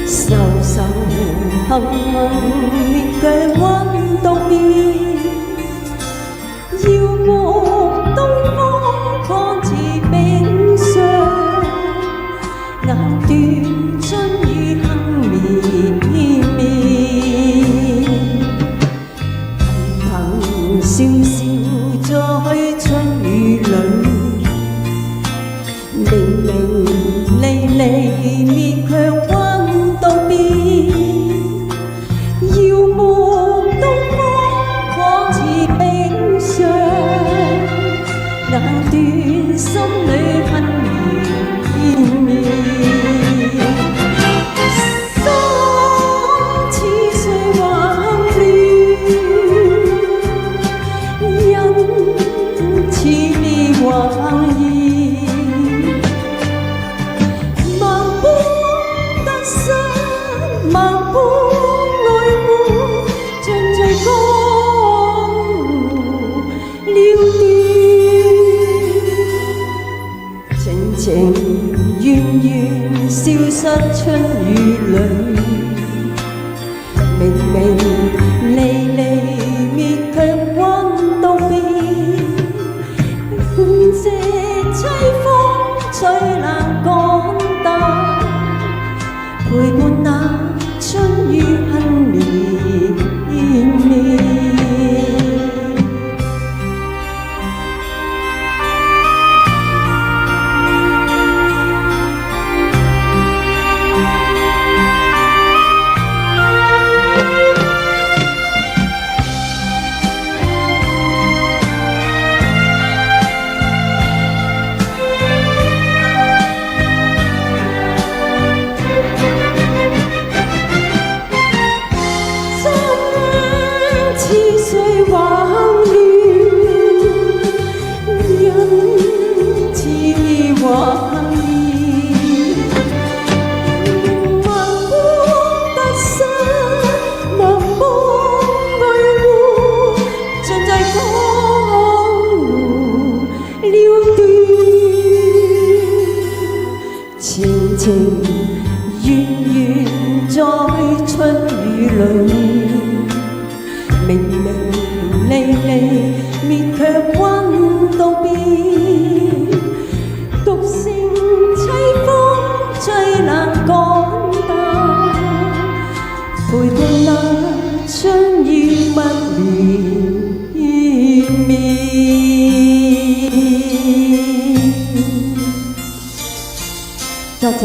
愁愁幸幸烈腳溫到邊，耀目東方看似冰霜，眼斷春雨幸綿綿，憑憑笑笑在春雨裏。明明離離滅卻溫到邊，耀目東方仿似冰霜，眼斷心裏恨綿綿，心似水橫亂，人似烈橫移。情遠遠消失春雨裏，明明離離滅卻溫到邊，這凄風最難趕淡，陪伴那春雨恨綿綿。情情遠遠在春雨裏，明明離離滅卻溫到邊，獨剩凄風最難趕淡，陪伴那春雨不連綿。多謝。